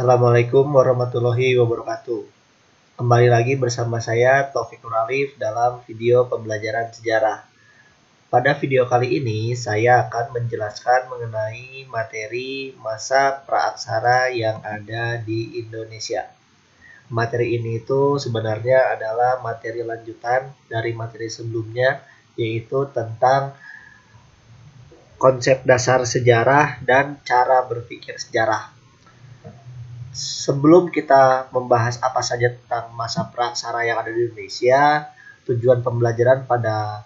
Assalamualaikum warahmatullahi wabarakatuh. Kembali lagi bersama saya Taufik Nur Alif dalam video pembelajaran sejarah. Pada video kali ini saya akan menjelaskan mengenai materi masa praaksara yang ada di Indonesia. Materi ini itu sebenarnya adalah materi lanjutan dari materi sebelumnya, yaitu tentang konsep dasar sejarah dan cara berpikir sejarah. Sebelum kita membahas apa saja tentang masa praaksara yang ada di Indonesia, tujuan pembelajaran pada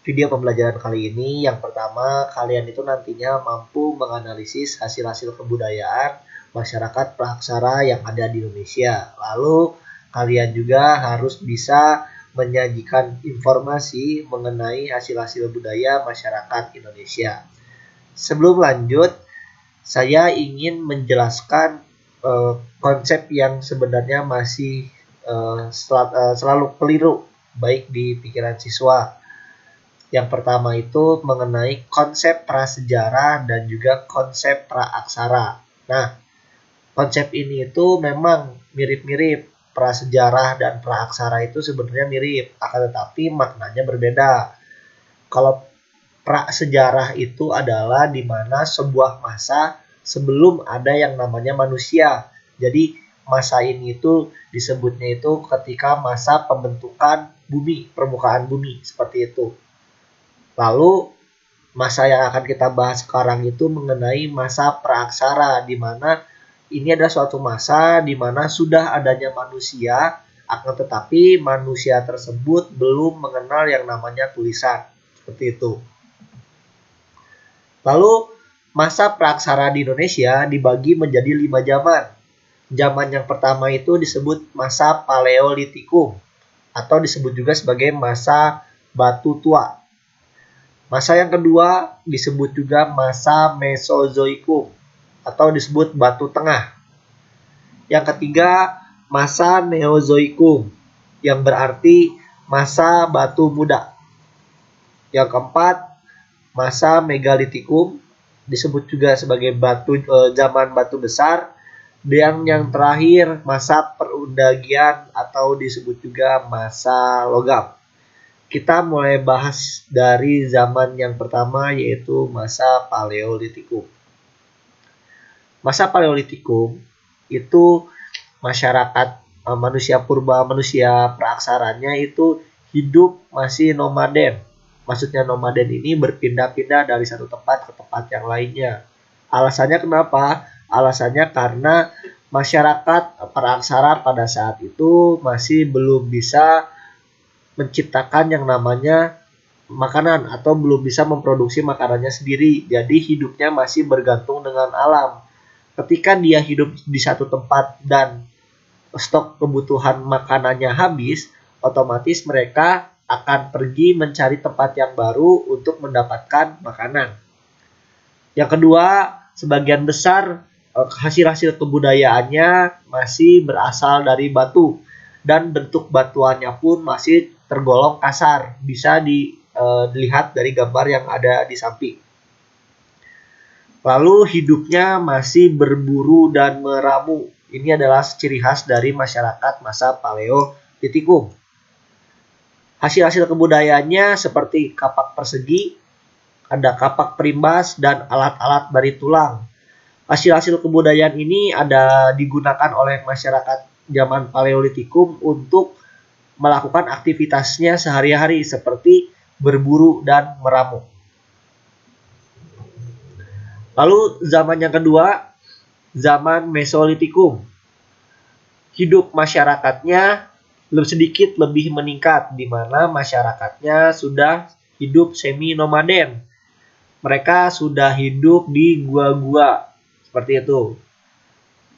video pembelajaran kali ini, yang pertama, kalian itu nantinya mampu menganalisis hasil-hasil kebudayaan masyarakat praaksara yang ada di Indonesia. Lalu, kalian juga harus bisa menyajikan informasi mengenai hasil-hasil budaya masyarakat Indonesia. Sebelum lanjut, saya ingin menjelaskan konsep yang sebenarnya masih selalu keliru baik di pikiran siswa. Yang pertama itu mengenai konsep prasejarah dan juga konsep praaksara. Nah, konsep ini itu memang mirip-mirip. Prasejarah dan praaksara itu sebenarnya mirip, akan tetapi maknanya berbeda. Kalau prasejarah itu adalah di mana sebuah masa sebelum ada yang namanya manusia. Jadi masa ini itu disebutnya itu ketika masa pembentukan bumi, permukaan bumi, seperti itu. Lalu masa yang akan kita bahas sekarang itu mengenai masa praaksara, di mana ini adalah suatu masa di mana sudah adanya manusia, akan tetapi manusia tersebut belum mengenal yang namanya tulisan, seperti itu. Lalu masa praaksara di Indonesia dibagi menjadi 5 zaman. Zaman yang pertama itu disebut masa Paleolitikum, atau disebut juga sebagai masa batu tua. Masa yang kedua disebut juga masa Mesozoikum, atau disebut batu tengah. Yang ketiga, masa Neozoikum, yang berarti masa batu muda. Yang keempat, masa Megalitikum, disebut juga sebagai zaman batu besar. Dan yang terakhir, masa perundagian, atau disebut juga masa logam. Kita mulai bahas dari zaman yang pertama, yaitu masa Paleolitikum. Masa Paleolitikum itu masyarakat manusia purba, manusia praaksaranya itu hidup masih nomaden. Maksudnya nomaden ini berpindah-pindah dari satu tempat ke tempat yang lainnya. Alasannya kenapa? Alasannya karena masyarakat praaksara pada saat itu masih belum bisa menciptakan yang namanya makanan, atau belum bisa memproduksi makanannya sendiri. Jadi hidupnya masih bergantung dengan alam. Ketika dia hidup di satu tempat dan stok kebutuhan makanannya habis, otomatis mereka akan pergi mencari tempat yang baru untuk mendapatkan makanan. Yang kedua, sebagian besar hasil-hasil kebudayaannya masih berasal dari batu, dan bentuk batuannya pun masih tergolong kasar. Bisa dilihat dari gambar yang ada di samping. Lalu hidupnya masih berburu dan meramu. Ini adalah ciri khas dari masyarakat masa Paleolitikum. Hasil-hasil kebudayaannya seperti kapak persegi, ada kapak perimbas, dan alat-alat dari tulang. Hasil-hasil kebudayaan ini digunakan oleh masyarakat zaman Paleolitikum untuk melakukan aktivitasnya sehari-hari seperti berburu dan meramu. Lalu zaman yang kedua, zaman Mesolitikum. Hidup masyarakatnya sedikit lebih meningkat, di mana masyarakatnya sudah hidup semi nomaden. Mereka sudah hidup di gua-gua, seperti itu.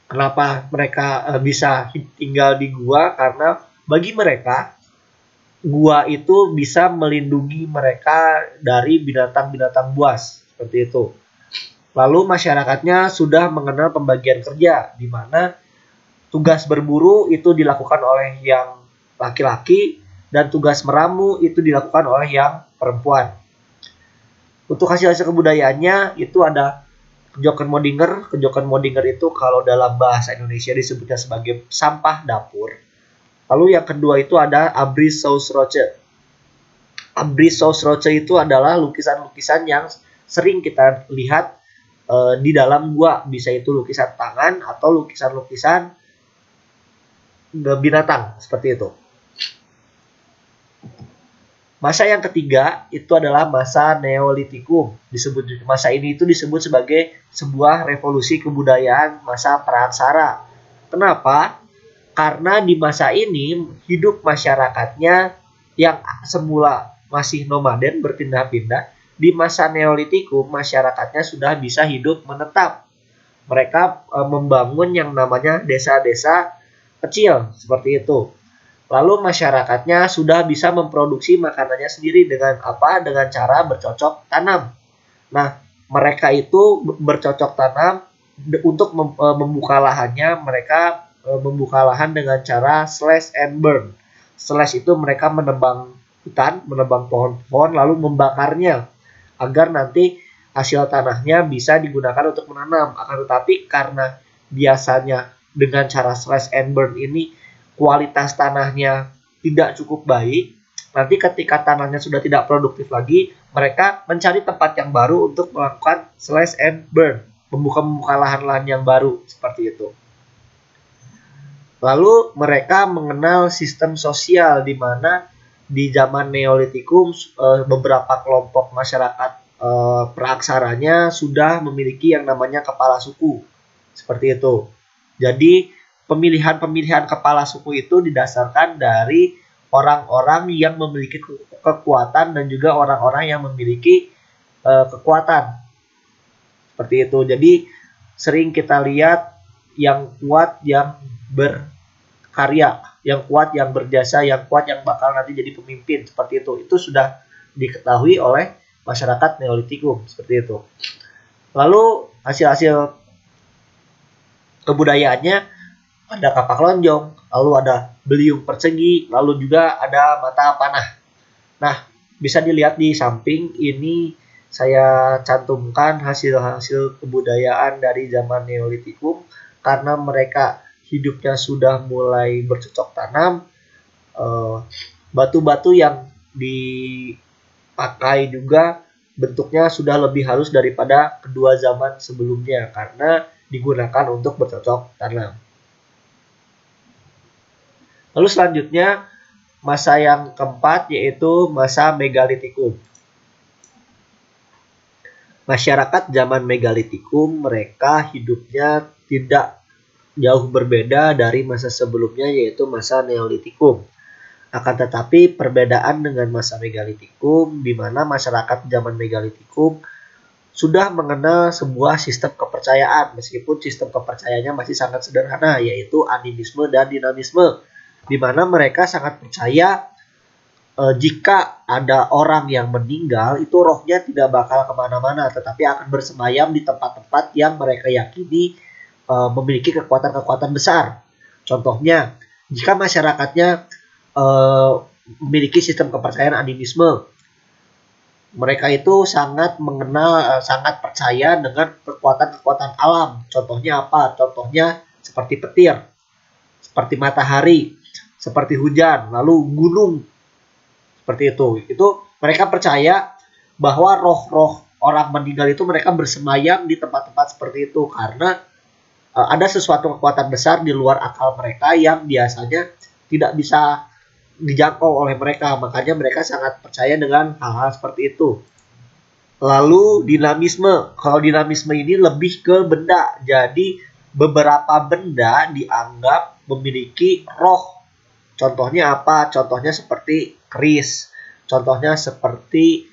Kenapa mereka bisa tinggal di gua? Karena bagi mereka, gua itu bisa melindungi mereka dari binatang-binatang buas, seperti itu. Lalu masyarakatnya sudah mengenal pembagian kerja, di mana tugas berburu itu dilakukan oleh yang laki-laki dan tugas meramu itu dilakukan oleh yang perempuan. Untuk hasil-hasil kebudayaannya itu ada Kejokan Modinger itu kalau dalam bahasa Indonesia disebutnya sebagai sampah dapur. Lalu yang kedua itu ada Abrissosroche. Abrissosroche itu adalah lukisan-lukisan yang sering kita lihat di dalam gua. Bisa itu lukisan tangan atau lukisan-lukisan binatang seperti itu. Masa yang ketiga itu adalah masa Neolitikum. Masa ini itu disebut sebagai sebuah revolusi kebudayaan masa Praksara. Kenapa? Karena di masa ini hidup masyarakatnya yang semula masih nomaden berpindah-pindah, di masa Neolitikum masyarakatnya sudah bisa hidup menetap. Mereka membangun yang namanya desa-desa kecil seperti itu. Lalu masyarakatnya sudah bisa memproduksi makanannya sendiri dengan apa? Dengan cara bercocok tanam. Nah, mereka itu bercocok tanam untuk membuka lahannya. Mereka membuka lahan dengan cara slash and burn. Slash itu mereka menebang hutan, menebang pohon-pohon, lalu membakarnya agar nanti hasil tanahnya bisa digunakan untuk menanam. Akan tetapi karena biasanya dengan cara slash and burn ini kualitas tanahnya tidak cukup baik, nanti ketika tanahnya sudah tidak produktif lagi, mereka mencari tempat yang baru untuk melakukan slash and burn, membuka lahan-lahan yang baru seperti itu. Lalu mereka mengenal sistem sosial di mana di zaman Neolitikum beberapa kelompok masyarakat praaksaranya sudah memiliki yang namanya kepala suku. Seperti itu. Jadi pemilihan kepala suku itu didasarkan dari orang-orang yang memiliki kekuatan dan juga orang-orang yang memiliki kekuatan. Seperti itu. Jadi sering kita lihat yang kuat yang berkarya, yang kuat yang berjasa, yang kuat yang bakal nanti jadi pemimpin. Seperti itu. Itu sudah diketahui oleh masyarakat Neolitikum. Seperti itu. Lalu hasil-hasil kebudayaannya ada kapak lonjong, lalu ada beliung persegi, lalu juga ada mata panah. Nah, bisa dilihat di samping ini saya cantumkan hasil-hasil kebudayaan dari zaman Neolitikum karena mereka hidupnya sudah mulai bercocok tanam. Batu-batu yang dipakai juga bentuknya sudah lebih halus daripada kedua zaman sebelumnya karena digunakan untuk bercocok tanam. Lalu selanjutnya masa yang keempat yaitu masa Megalitikum. Masyarakat zaman Megalitikum mereka hidupnya tidak jauh berbeda dari masa sebelumnya yaitu masa Neolitikum. Akan tetapi perbedaan dengan masa Megalitikum di mana masyarakat zaman Megalitikum sudah mengenal sebuah sistem kepercayaan meskipun sistem kepercayaannya masih sangat sederhana yaitu animisme dan dinamisme. Di mana mereka sangat percaya jika ada orang yang meninggal itu rohnya tidak bakal kemana-mana tetapi akan bersemayam di tempat-tempat yang mereka yakini memiliki kekuatan-kekuatan besar. Contohnya jika masyarakatnya memiliki sistem kepercayaan animisme, mereka itu sangat mengenal, sangat percaya dengan kekuatan-kekuatan alam. Contohnya apa? Contohnya seperti petir, seperti matahari, seperti hujan, lalu gunung, seperti itu. Itu mereka percaya bahwa roh-roh orang meninggal itu mereka bersemayam di tempat-tempat seperti itu karena ada sesuatu kekuatan besar di luar akal mereka yang biasanya tidak bisa dijangkau oleh mereka. Makanya mereka sangat percaya dengan hal-hal seperti itu. Lalu dinamisme. Kalau dinamisme ini lebih ke benda. Jadi beberapa benda dianggap memiliki roh. Contohnya apa? Contohnya seperti keris. Contohnya seperti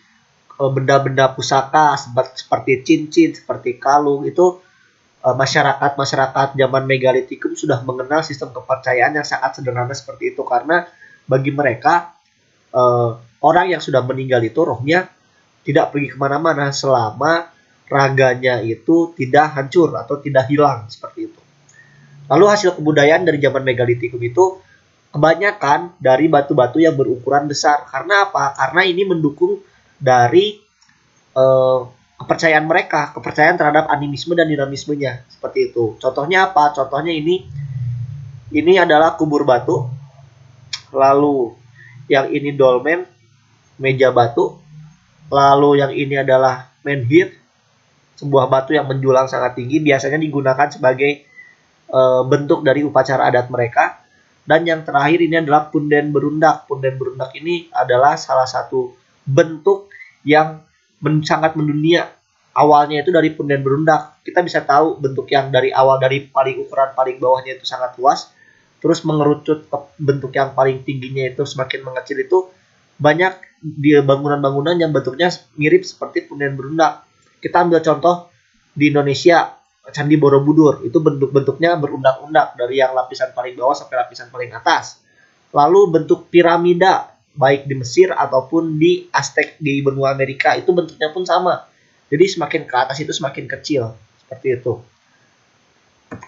benda-benda pusaka, seperti cincin, seperti kalung. Itu masyarakat zaman Megalitikum sudah mengenal sistem kepercayaan yang sangat sederhana seperti itu. Karena bagi mereka, orang yang sudah meninggal itu rohnya tidak pergi kemana-mana selama raganya itu tidak hancur atau tidak hilang. Seperti itu. Lalu hasil kebudayaan dari zaman Megalitikum itu kebanyakan dari batu-batu yang berukuran besar. Karena apa? Karena ini mendukung dari kepercayaan mereka, kepercayaan terhadap animisme dan dinamismenya, seperti itu. Contohnya apa? Contohnya ini adalah kubur batu, lalu yang ini dolmen, meja batu, lalu yang ini adalah menhir, sebuah batu yang menjulang sangat tinggi, biasanya digunakan sebagai bentuk dari upacara adat mereka. Dan yang terakhir ini adalah punden berundak. Punden berundak ini adalah salah satu bentuk yang sangat mendunia. Awalnya itu dari punden berundak. Kita bisa tahu bentuk yang dari awal, dari paling ukuran paling bawahnya itu sangat luas, terus mengerucut ke bentuk yang paling tingginya itu semakin mengecil, itu banyak di bangunan-bangunan yang bentuknya mirip seperti punden berundak. Kita ambil contoh di Indonesia, Candi Borobudur, itu bentuk-bentuknya berundak-undak dari yang lapisan paling bawah sampai lapisan paling atas. Lalu bentuk piramida, baik di Mesir ataupun di Aztec di benua Amerika, itu bentuknya pun sama. Jadi semakin ke atas itu semakin kecil, seperti itu.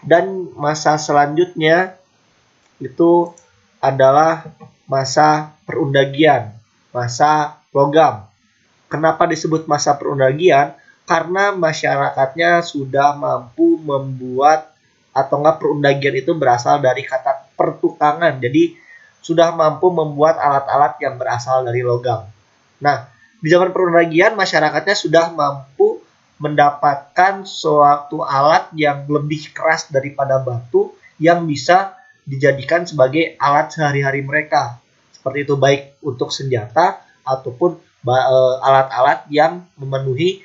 Dan masa selanjutnya itu adalah masa perundagian, masa logam. Kenapa disebut masa perundagian? Karena masyarakatnya sudah mampu membuat, atau enggak, perundagian itu berasal dari kata pertukangan. Jadi sudah mampu membuat alat-alat yang berasal dari logam. Nah, di zaman perundagian masyarakatnya sudah mampu mendapatkan suatu alat yang lebih keras daripada batu yang bisa dijadikan sebagai alat sehari-hari mereka. Seperti itu, baik untuk senjata ataupun alat-alat yang memenuhi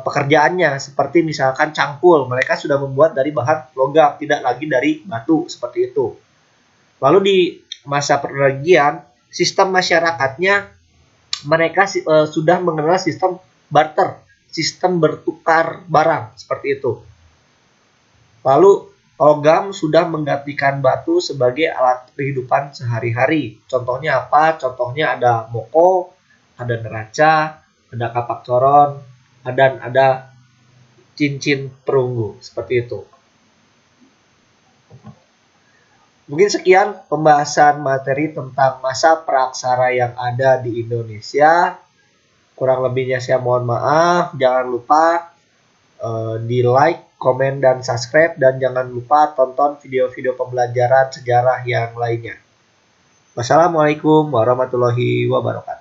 pekerjaannya, seperti misalkan cangkul, mereka sudah membuat dari bahan logam, tidak lagi dari batu, seperti itu. Lalu di masa perundagian, sistem masyarakatnya mereka sudah mengenal sistem barter, sistem bertukar barang, seperti itu. Lalu logam sudah menggantikan batu sebagai alat kehidupan sehari-hari. Contohnya apa? Contohnya ada moko, ada neraca, ada kapak coron, dan ada cincin perunggu, seperti itu. Mungkin sekian pembahasan materi tentang masa praksara yang ada di Indonesia. Kurang lebihnya saya mohon maaf. Jangan lupa di like, komen, dan subscribe. Dan jangan lupa tonton video-video pembelajaran sejarah yang lainnya. Wassalamualaikum warahmatullahi wabarakatuh.